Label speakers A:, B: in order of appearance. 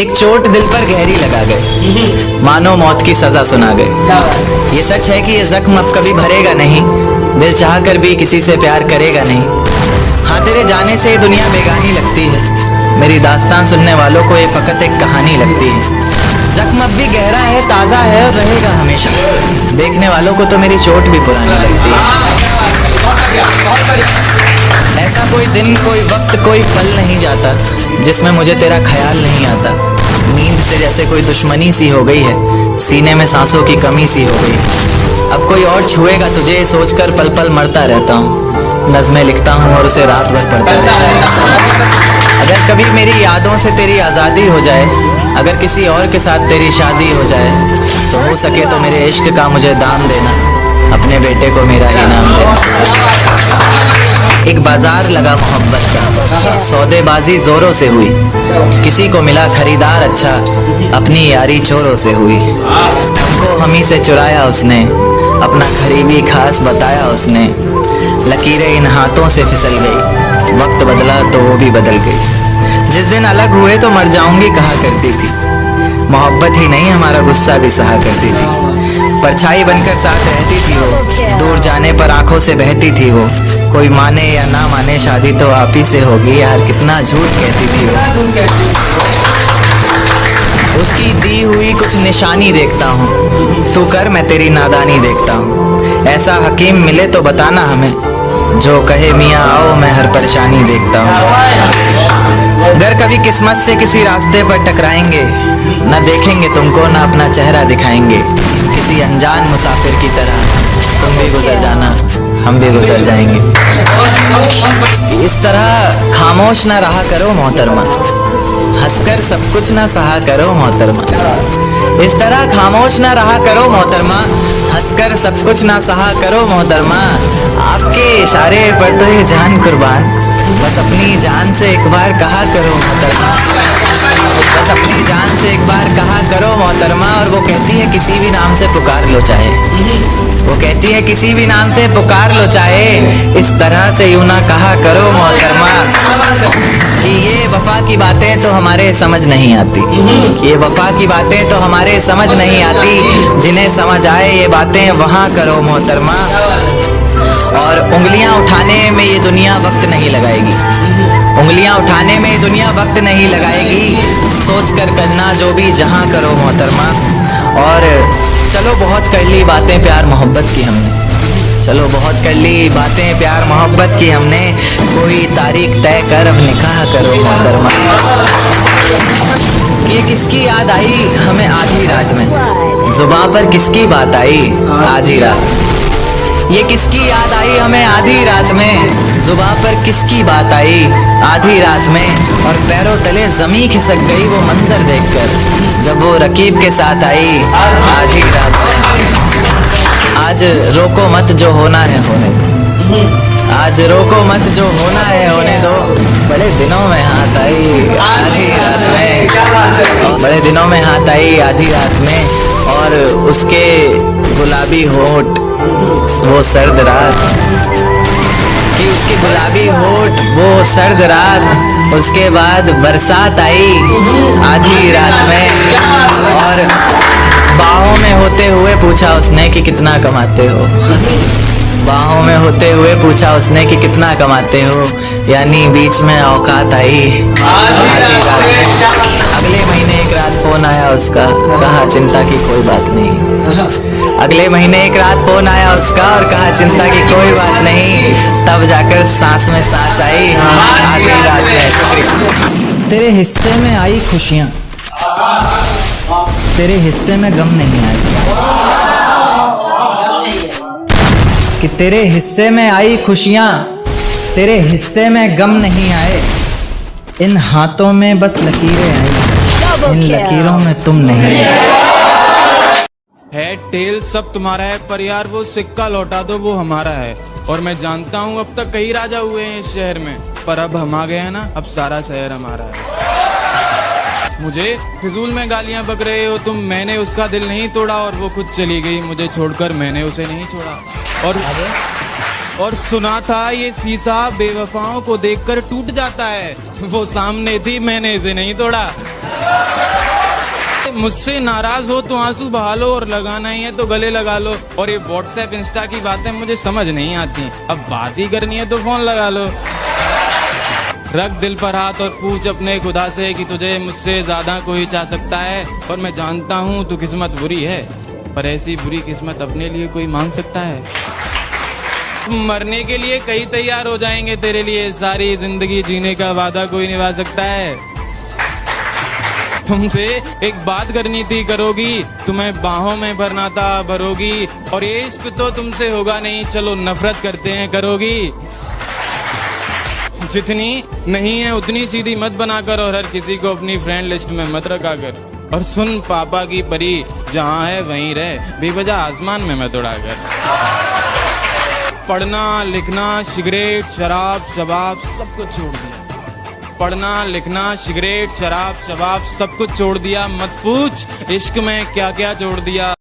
A: एक चोट दिल पर गहरी लगा गए, मानो मौत की सजा सुना गए। ये सच है कि ये जख्म अब कभी भरेगा नहीं, दिल चाह कर भी किसी से प्यार करेगा नहीं। हाँ, तेरे जाने से दुनिया बेगानी लगती है, मेरी दास्तान सुनने वालों को ये फकत एक कहानी लगती है। जख्म अब भी गहरा है, ताज़ा है और रहेगा हमेशा, देखने वालों को तो मेरी चोट भी पुरानी लगती है। ऐसा कोई दिन, कोई वक्त, कोई पल नहीं जाता जिसमें मुझे तेरा ख्याल नहीं आता। नींद से जैसे कोई दुश्मनी सी हो गई है, सीने में सांसों की कमी सी हो गई। अब कोई और छुएगा तुझे सोचकर पल पल मरता रहता हूँ, नज़्में लिखता हूँ और उसे रात भर पढ़ता रहता हूँ। अगर कभी मेरी यादों से तेरी आज़ादी हो जाए, अगर किसी और के साथ तेरी शादी हो जाए, तो हो सके तो मेरे इश्क का मुझे दाम देना, अपने बेटे को मेरा इनाम देना। एक बाजार लगा मोहब्बत का, सौदेबाजी जोरों से हुई, किसी को मिला खरीदार अच्छा, अपनी यारी चोरों से हुई। हमको हमी से चुराया उसने, अपना करीबी खास बताया उसने, लकीरें इन हाथों से फिसल गई, वक्त बदला तो वो भी बदल गई। जिस दिन अलग हुए तो मर जाऊंगी कहा करती थी, मोहब्बत ही नहीं हमारा गुस्सा भी सहा करती थी। परछाई बनकर साथ रहती थी वो, दूर जाने पर आंखों से बहती थी वो। कोई माने या ना माने शादी तो आप ही से होगी, यार कितना झूठ कहती थी वो। उसकी दी हुई कुछ निशानी देखता हूँ, तू कर मैं तेरी नादानी देखता हूँ। ऐसा हकीम मिले तो बताना हमें, जो कहे मियाँ आओ मैं हर परेशानी देखता हूँ। अगर कभी किस्मत से किसी रास्ते पर टकराएंगे, न देखेंगे तुमको न अपना चेहरा दिखाएंगे, किसी अनजान मुसाफिर की तरह तुम भी गुजर जाना, हम भी गुजर जाएंगे। इस तरह खामोश ना रहा करो मोहतरमा, हंसकर सब कुछ ना सहा करो मोहतरमा। इस तरह खामोश ना रहा करो मोहतरमा, हंसकर सब कुछ ना सहा करो मोहतरमा। आपके इशारे पर तो ये जान कुर्बान, बस अपनी जान से एक बार कहा करो मोहतरमा, बस अपनी जान से एक बार कहा करो मोहतरमा। और वो कहती है किसी भी नाम से पुकार लो चाहे, वो कहती है किसी भी नाम से पुकार लो चाहे, इस तरह से यूं ना कहा करो मोहतरमा। कि ये वफा की बातें तो हमारे समझ नहीं आती, ये वफा की बातें तो हमारे समझ नहीं आती, जिन्हें समझ आए ये बातें वहाँ करो मोहतरमा। और उंगलियां उठाने में ये दुनिया वक्त नहीं लगाएगी, उंगलियां उठाने में ये दुनिया वक्त नहीं लगाएगी, सोच कर करना जो भी जहां करो मोहतरमा। और चलो बहुत कर ली बातें प्यार मोहब्बत की हमने, चलो बहुत कर ली बातें प्यार मोहब्बत की हमने, कोई तारीख तय कर अब निकाह करो मोहतरमा। ये किसकी याद आई हमें आधी रात में, जुबां पर किसकी बात आई आधी रात। ये किसकी याद आई हमें आधी रात में, जुबां पर किसकी बात आई आधी रात में। और पैरों तले जमी खिसक गई वो मंजर देखकर, जब वो रकीब के साथ आई आधी रात में। आज रोको मत जो होना है होने दो, आज रोको मत जो होना है होने दो, बड़े दिनों में हाथ आई आधी रात में, बड़े दिनों में हाथ आई आधी रात में। और उसके गुलाबी होठ वो सर्द रात, कि उसकी गुलाबी होठ वो सर्द रात, उसके बाद बरसात आई आधी रात में। और बाहों में होते हुए पूछा उसने कि कितना कमाते हो, बाहों में होते हुए पूछा उसने कि कितना कमाते हो, यानी बीच में औकात आई आधी रात में। अगले महीने एक रात फोन आया उसका, कहा चिंता की कोई बात नहीं। अगले महीने एक रात फोन आया उसका और कहा चिंता की कोई बात नहीं, तब जाकर सांस में सांस आई आधी रात में। तेरे हिस्से में आई खुशियाँ, तेरे हिस्से में गम नहीं आई, कि तेरे हिस्से में आई खुशियाँ, तेरे हिस्से में गम नहीं आए। इन हाथों में बस लकीरें आई, इन लकीरों में तुम नहीं आए।
B: हेड टेल सब तुम्हारा है, पर यार वो सिक्का लौटा दो वो हमारा है। और मैं जानता हूँ अब तक कई राजा हुए हैं इस शहर में, पर अब हम आ गए हैं ना, अब सारा शहर हमारा है। मुझे फिजूल में गालियां बक रहे हो तुम, मैंने उसका दिल नहीं तोड़ा और वो खुद चली गई मुझे छोड़कर, मैंने उसे नहीं छोड़ा। और सुना था ये शीशा बेवफाओं को देखकर टूट जाता है, वो सामने थी मैंने इसे नहीं तोड़ा। मुझसे नाराज हो तो आंसू बहा लो और लगाना ही है तो गले लगा लो। और ये व्हाट्सएप इंस्टा की बातें मुझे समझ नहीं आती, अब बात ही करनी है तो फोन लगा लो। रख दिल पर हाथ और पूछ अपने खुदा से कि तुझे मुझसे ज्यादा कोई चाह सकता है। और मैं जानता हूँ तू किस्मत बुरी है, पर ऐसी बुरी किस्मत अपने लिए कोई मांग सकता है? मरने के लिए कई तैयार हो जाएंगे तेरे लिए, सारी जिंदगी जीने का वादा कोई निभा सकता है? तुमसे एक बात करनी थी, करोगी? तुम्हें बाहों में भरना था, भरोगी? और ये इश्क तो तुमसे होगा नहीं, चलो नफरत करते हैं, करोगी? जितनी नहीं है उतनी सीधी मत बनाकर और हर किसी को अपनी फ्रेंड लिस्ट में मत रखा कर। और सुन पापा की परी, जहाँ है वहीं रहे, बेवजह आसमान में मत उड़ाकर। पढ़ना लिखना सिगरेट शराब शबाब सब कुछ छोड़ दिया। पढ़ना लिखना सिगरेट शराब शबाब सब कुछ छोड़ दिया। मत पूछ इश्क में क्या क्या जोड़ दिया।